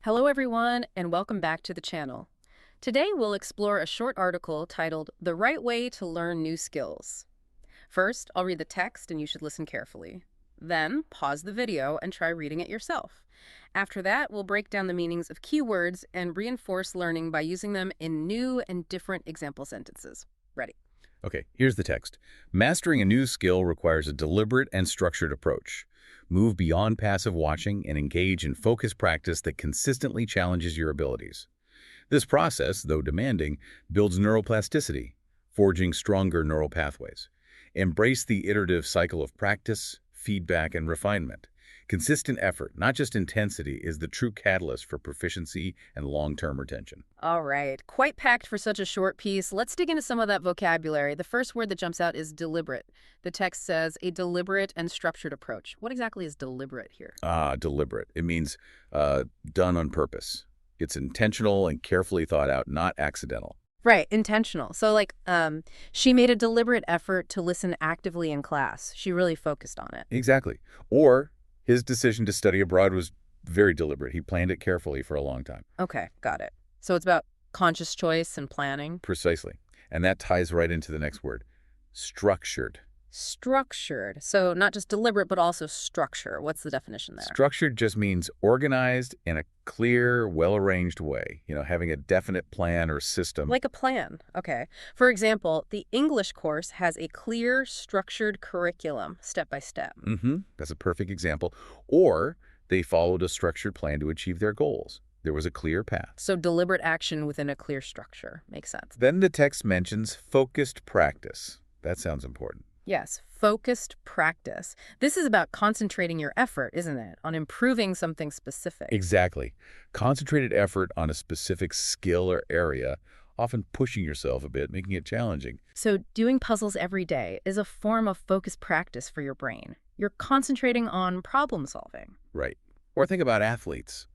Hello everyone, and welcome back to the channel. Today we'll explore a short article titled The Right Way to Learn New Skills. First, I'll read the text and you should listen carefully. Then, pause the video and try reading it yourself. After that, we'll break down the meanings of keywords and reinforce learning by using them in new and different example sentences. Ready? Okay, here's the text. Mastering a new skill requires a deliberate and structured approach. Move beyond passive watching and engage in focused practice that consistently challenges your abilities. This process, though demanding, builds neuroplasticity, forging stronger neural pathways. Embrace the iterative cycle of practice, feedback, and refinement. Consistent effort, not just intensity, is the true catalyst for proficiency and long-term retention. All right, quite packed for such a short piece. Let's dig into some of that vocabulary. The first word that jumps out is deliberate. The text says a deliberate and structured approach. What exactly is deliberate here? Deliberate. It means done on purpose. It's intentional and carefully thought out, not accidental. Right, intentional. So she made a deliberate effort to listen actively in class. She really focused on it. Exactly. Or his decision to study abroad was very deliberate. He planned it carefully for a long time. Okay, got it. So it's about conscious choice and planning. Precisely. And that ties right into the next word, structured. Structured. So not just deliberate, but also structure. What's the definition there? Structured just means organized in a clear, well-arranged way, having a definite plan or system. Like a plan. Okay. For example, the English course has a clear, structured curriculum, step by step. That's a perfect example. Or they followed a structured plan to achieve their goals. There was a clear path. So deliberate action within a clear structure. Makes sense. Then the text mentions focused practice. That sounds important. Yes, focused practice. This is about concentrating your effort, isn't it, on improving something specific? Exactly. Concentrated effort on a specific skill or area, often pushing yourself a bit, making it challenging. So doing puzzles every day is a form of focused practice for your brain. You're concentrating on problem solving. Right. Or think about athletes.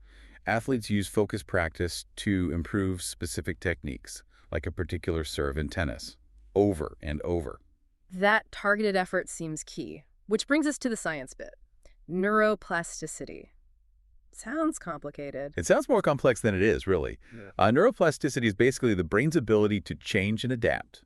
Athletes use focused practice to improve specific techniques, like a particular serve in tennis, over and over. That targeted effort seems key, which brings us to the science bit. Neuroplasticity. Sounds complicated. It sounds more complex than it is, really. Yeah. Neuroplasticity is basically the brain's ability to change and adapt.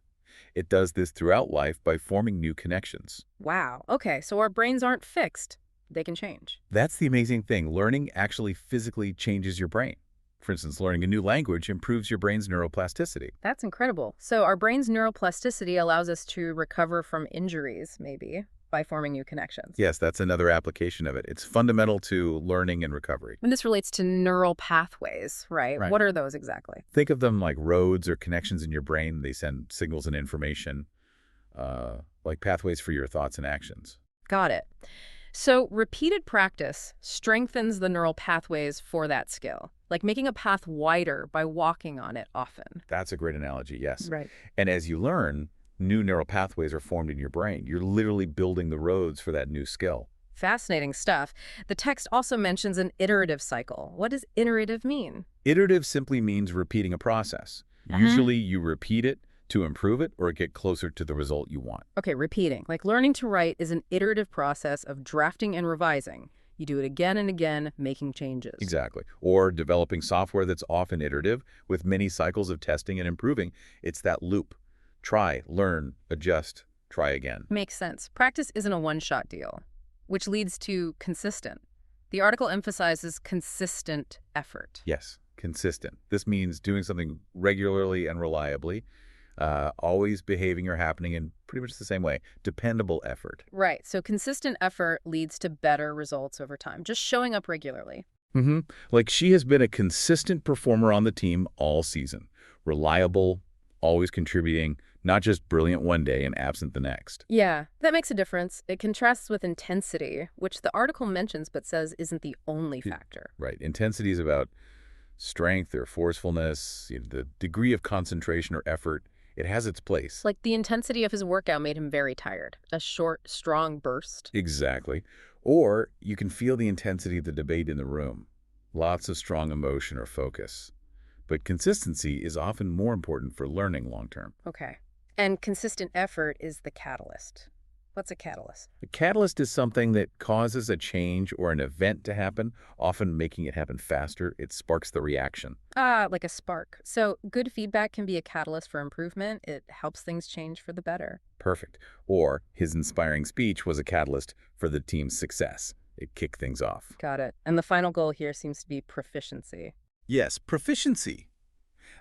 It does this throughout life by forming new connections. Wow. Okay, so our brains aren't fixed. They can change. That's the amazing thing. Learning actually physically changes your brain. For instance, learning a new language improves your brain's neuroplasticity. That's incredible. So our brain's neuroplasticity allows us to recover from injuries, maybe, by forming new connections. Yes, that's another application of it. It's fundamental to learning and recovery. And this relates to neural pathways, right? What are those exactly? Think of them like roads or connections in your brain. They send signals and information, like pathways for your thoughts and actions. Got it. So repeated practice strengthens the neural pathways for that skill, like making a path wider by walking on it often. That's a great analogy, yes. Right. And as you learn, new neural pathways are formed in your brain. You're literally building the roads for that new skill. Fascinating stuff. The text also mentions an iterative cycle. What does iterative mean? Iterative simply means repeating a process. Usually you repeat it to improve it or get closer to the result you want. Okay, repeating. Like learning to write is an iterative process of drafting and revising. You do it again and again, making changes. Exactly. Or developing software that's often iterative with many cycles of testing and improving. It's that loop. Try, learn, adjust, try again. Makes sense. Practice isn't a one-shot deal, which leads to consistent. The article emphasizes consistent effort. Yes, consistent. This means doing something regularly and reliably, always behaving or happening in pretty much the same way. Dependable effort. Right. So consistent effort leads to better results over time. Just showing up regularly. Like she has been a consistent performer on the team all season. Reliable, always contributing, not just brilliant one day and absent the next. Yeah, that makes a difference. It contrasts with intensity, which the article mentions but says isn't the only factor. Right. Intensity is about strength or forcefulness, the degree of concentration or effort. It has its place. Like the intensity of his workout made him very tired. A short, strong burst. Exactly. Or you can feel the intensity of the debate in the room. Lots of strong emotion or focus. But consistency is often more important for learning long term. Okay. And consistent effort is the catalyst. What's a catalyst? A catalyst is something that causes a change or an event to happen, often making it happen faster. It sparks the reaction. Ah, like a spark. So good feedback can be a catalyst for improvement. It helps things change for the better. Perfect. Or his inspiring speech was a catalyst for the team's success. It kicked things off. Got it. And the final goal here seems to be proficiency. Yes, proficiency.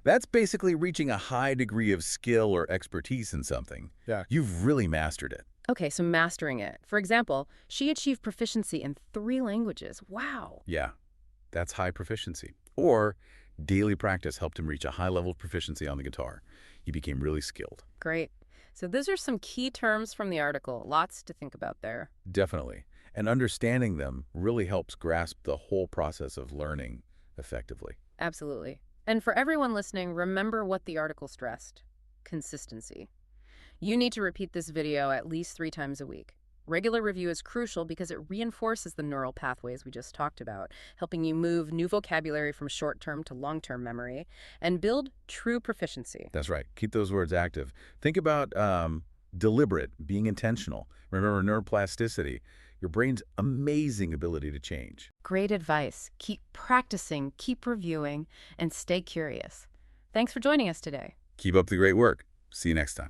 That's basically reaching a high degree of skill or expertise in something. Yeah. You've really mastered it. Okay, so mastering it. For example, she achieved proficiency in 3 languages. Wow. Yeah, that's high proficiency. Or daily practice helped him reach a high level of proficiency on the guitar. He became really skilled. Great. So those are some key terms from the article. Lots to think about there. Definitely. And understanding them really helps grasp the whole process of learning effectively. Absolutely. And for everyone listening, remember what the article stressed. Consistency. You need to repeat this video at least 3 times a week. Regular review is crucial because it reinforces the neural pathways we just talked about, helping you move new vocabulary from short-term to long-term memory and build true proficiency. That's right. Keep those words active. Think about deliberate, being intentional. Remember neuroplasticity, your brain's amazing ability to change. Great advice. Keep practicing, keep reviewing, and stay curious. Thanks for joining us today. Keep up the great work. See you next time.